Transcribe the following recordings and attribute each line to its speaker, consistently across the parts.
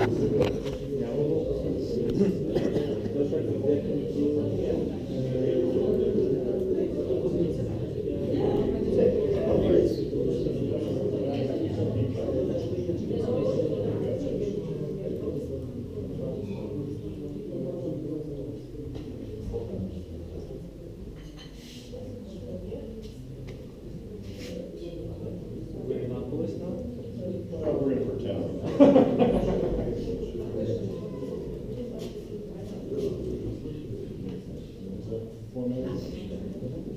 Speaker 1: We're going to pretend.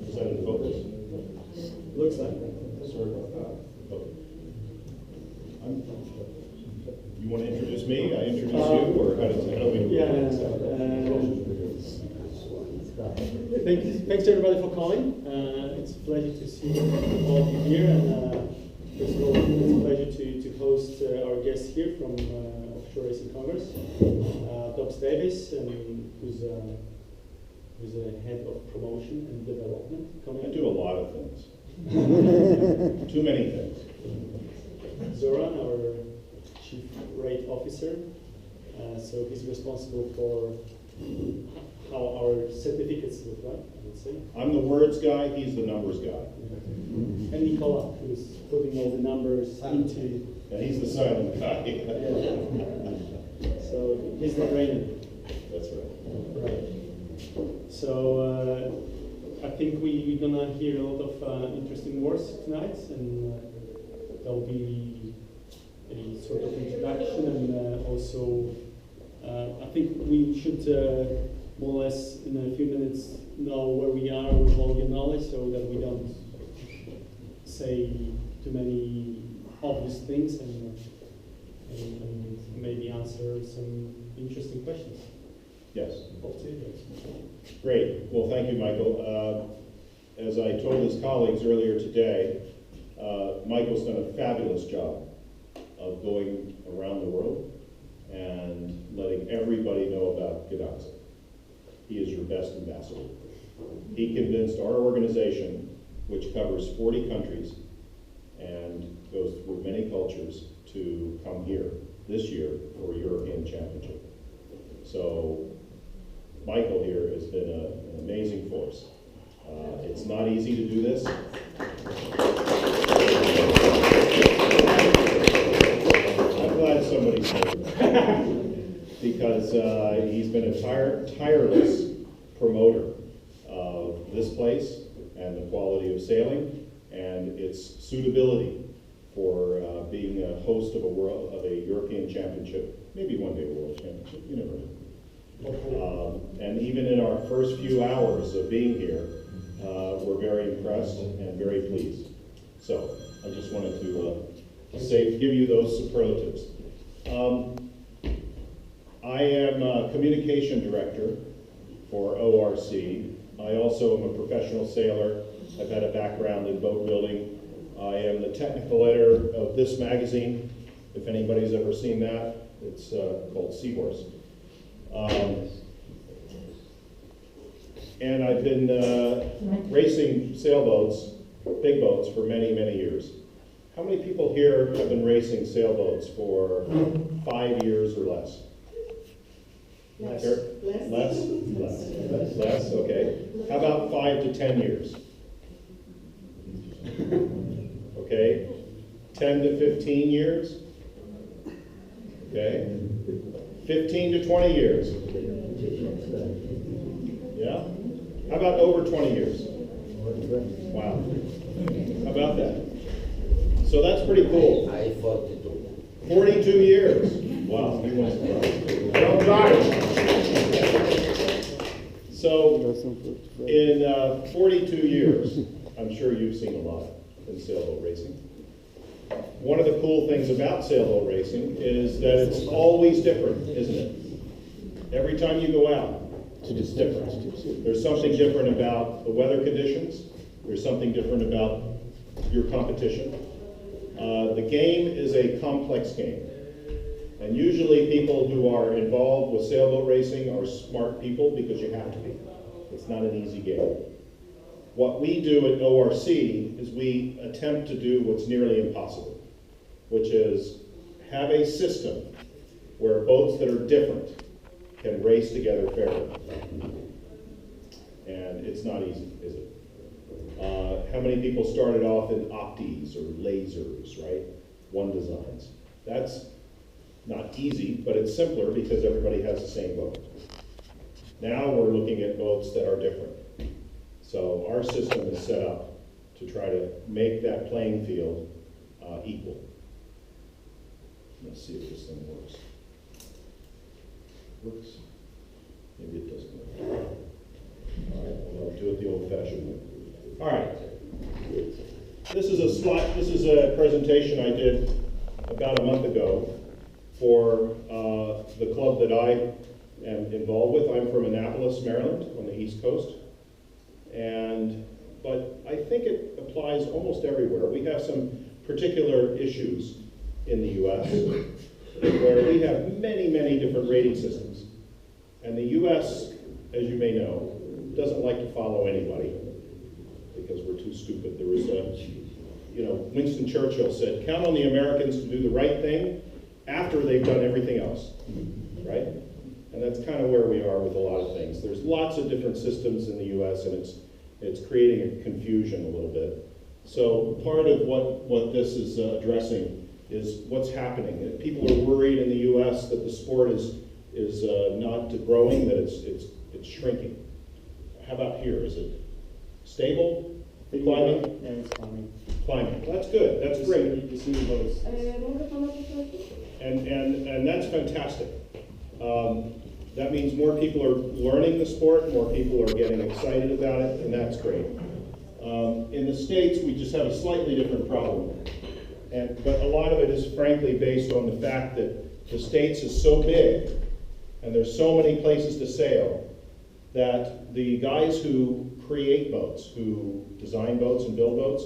Speaker 1: Is that in focus?
Speaker 2: Looks like.
Speaker 1: Sorry about that. You want to introduce me? I introduce you, or how do we do
Speaker 2: it? Thanks everybody for coming. It's a pleasure to see all of you here, and first of all, it's a pleasure to host our guest here from Offshore Racing Congress, Dobbs Davis, and who's a head of promotion and development.
Speaker 1: I do a lot of things. Too many things.
Speaker 2: Zoran, our chief rate officer, so he's responsible for how our certificates look like, I would say.
Speaker 1: I'm the words guy, he's the numbers guy.
Speaker 2: And Nicola, who's putting all the numbers into...
Speaker 1: And he's the silent guy.
Speaker 2: So he's the brainer.
Speaker 1: That's right.
Speaker 2: Right. So I think we're gonna hear a lot of interesting words tonight, and there'll be a sort of introduction, and also I think we should more or less in a few minutes know where we are with all your knowledge, so that we don't say too many obvious things, and maybe answer some interesting questions.
Speaker 1: Yes. Great. Well, thank you, Michael. As I told his colleagues earlier today, Michael's done a fabulous job of going around the world and letting everybody know about Gdansk. He is your best ambassador. He convinced our organization, which covers 40 countries and goes through many cultures, to come here this year for a European Championship. So Michael here has been an amazing force. It's not easy to do this. I'm glad somebody said it, because he's been a tireless promoter of this place and the quality of sailing and its suitability for being a host of a European Championship, maybe one day a World Championship, you never know. And even in our first few hours of being here, we're very impressed and very pleased. So I just wanted to give you those superlatives. I am a communication director for ORC. I also am a professional sailor. I've had a background in boat building. I am the technical editor of this magazine, if anybody's ever seen that. It's called Seahorse. And I've been racing sailboats, big boats, for many, many years. How many people here have been racing sailboats for 5 years or less?
Speaker 3: Less.
Speaker 1: Less, okay. How about 5 to 10 years? Okay. 10 to 15 years? Okay. 15 to 20 years? Yeah? How about over 20 years? Wow. How about that? So that's pretty cool.
Speaker 3: I 42.
Speaker 1: 42 years. Wow. Well done. So in 42 years, I'm sure you've seen a lot in sailboat racing. One of the cool things about sailboat racing is that it's always different, isn't it? Every time you go out, it's different. There's something different about the weather conditions. There's something different about your competition. The game is a complex game. And usually people who are involved with sailboat racing are smart people, because you have to be. It's not an easy game. What we do at ORC is we attempt to do what's nearly impossible, which is have a system where boats that are different can race together fairly. And it's not easy, is it? How many people started off in opties or lasers, right? One designs. That's not easy, but it's simpler because everybody has the same boat. Now we're looking at boats that are different. So our system is set up to try to make that playing field equal. Let's see if this thing works. Works? Maybe it doesn't work. All right, well, I'll do it the old-fashioned way. All right. This is a presentation I did about a month ago for the club that I am involved with. I'm from Annapolis, Maryland, on the East Coast. But I think it applies almost everywhere. We have some particular issues in the US where we have many, many different rating systems. And the US, as you may know, doesn't like to follow anybody because we're too stupid. There was Winston Churchill said, count on the Americans to do the right thing after they've done everything else, right? And that's kind of where we are with a lot of things. There's lots of different systems in the US, and it's creating a confusion a little bit. So part of what this is addressing is what's happening. People are worried in the US that the sport is not growing, that it's shrinking. How about here? Is it stable? Climbing?
Speaker 2: Yeah, it's climbing.
Speaker 1: Climbing. That's good. That's great.
Speaker 2: You see the boats.
Speaker 1: And that's fantastic. That means more people are learning the sport, more people are getting excited about it, and that's great. In the States, we just have a slightly different problem. But a lot of it is frankly based on the fact that the States is so big, and there's so many places to sail, that the guys who create boats, who design boats and build boats,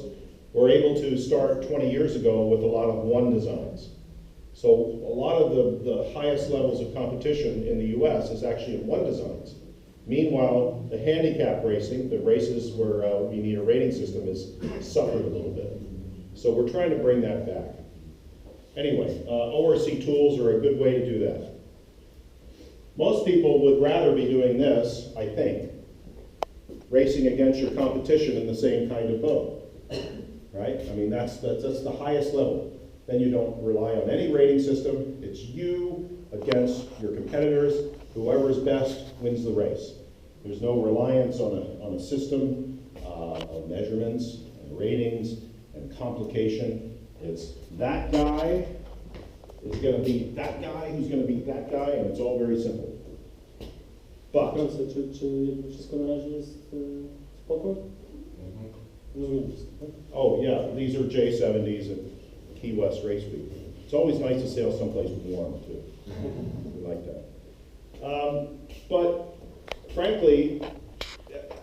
Speaker 1: were able to start 20 years ago with a lot of one designs. So a lot of the highest levels of competition in the US is actually in one designs. Meanwhile, the handicap racing, the races where we need a rating system, is suffered a little bit. So we're trying to bring that back. Anyway, ORC tools are a good way to do that. Most people would rather be doing this, I think, racing against your competition in the same kind of boat, right? I mean, that's the highest level. Then you don't rely on any rating system. It's you against your competitors. Whoever's best wins the race. There's no reliance on a system of measurements and ratings and complication. It's that guy is going to beat that guy who's going to beat that guy, and it's all very simple. But
Speaker 2: Czy wszystko na razie jest spoko? Rozumiem wszystko, tak?
Speaker 1: oh yeah, these are J70s and Key West Race Week. It's always nice to sail someplace warm too. We like that. But frankly,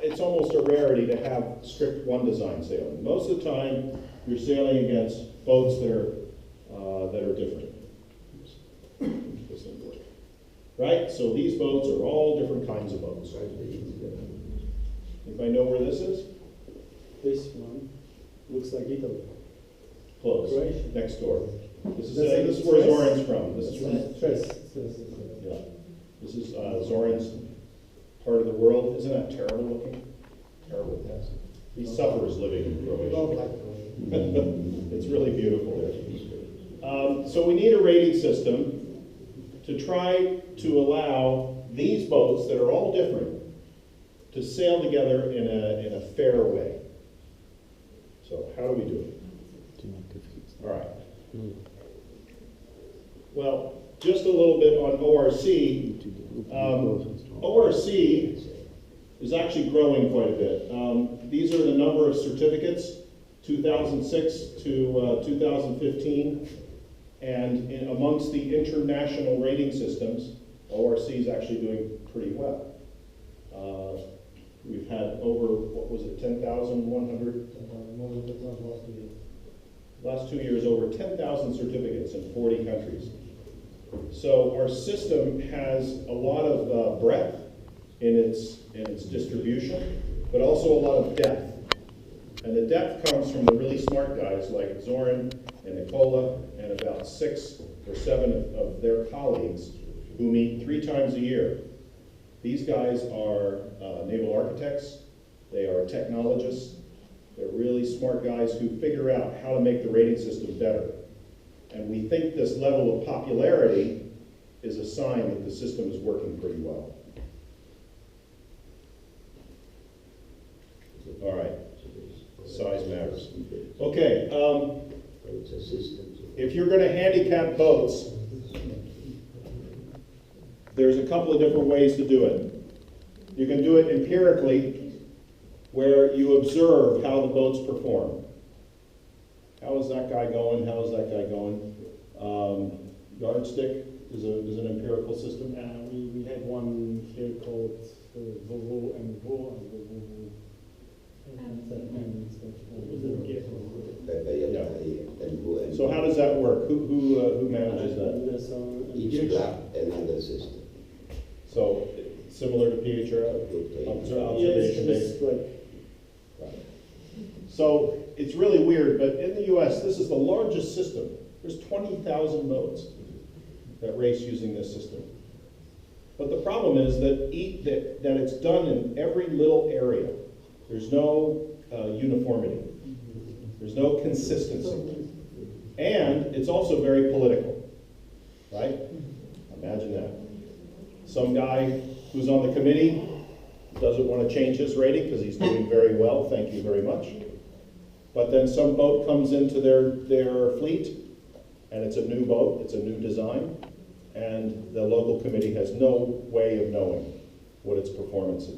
Speaker 1: it's almost a rarity to have strict one design sailing. Most of the time, you're sailing against boats that are different. This didn't work. Right? So these boats are all different kinds of boats. Anybody know where this is?
Speaker 2: This one looks like Italy.
Speaker 1: Close.
Speaker 2: Croatia.
Speaker 1: Next door. This
Speaker 2: That's
Speaker 1: is where
Speaker 2: Tres.
Speaker 1: Zoran's from. This is from.
Speaker 2: Tres.
Speaker 1: Yeah. This is Zoran's part of the world. Isn't that terrible looking? Terrible. He suffers living in Croatia. It's really beautiful there. So we need a rating system to try to allow these boats that are all different to sail together in a fair way. So how do we do it? All right. Well, just a little bit on ORC. ORC is actually growing quite a bit. These are the number of certificates, 2006 to 2015. And amongst the international rating systems, ORC is actually doing pretty well. We've had over, what was it, 10,100? Last 2 years, over 10,000 certificates in 40 countries. So our system has a lot of breadth in its distribution, but also a lot of depth. And the depth comes from the really smart guys like Zoran and Nicola and about 6 or 7 of their colleagues who meet 3 times a year. These guys are naval architects, they are technologists, they're really smart guys who figure out how to make the rating system better. And we think this level of popularity is a sign that the system is working pretty well. All right, size matters. Okay,
Speaker 3: It's a system.
Speaker 1: if you're going to handicap boats, there's a couple of different ways to do it. You can do it empirically, where you observe how the boats perform. How is that guy going? How is that guy going? Yardstick is an empirical system.
Speaker 2: We had one here called Volvo and Vo.
Speaker 1: So how does that work? Who manages that?
Speaker 3: Each club another system.
Speaker 1: So similar to PHRO? Observation based. So it's really weird, but in the US, this is the largest system. There's 20,000 boats that race using this system. But the problem is that it's done in every little area. There's no uniformity. There's no consistency. And it's also very political, right? Imagine that. Some guy who's on the committee doesn't want to change his rating because he's doing very well, thank you very much. But then some boat comes into their fleet, and it's a new boat, it's a new design, and the local committee has no way of knowing what its performance is.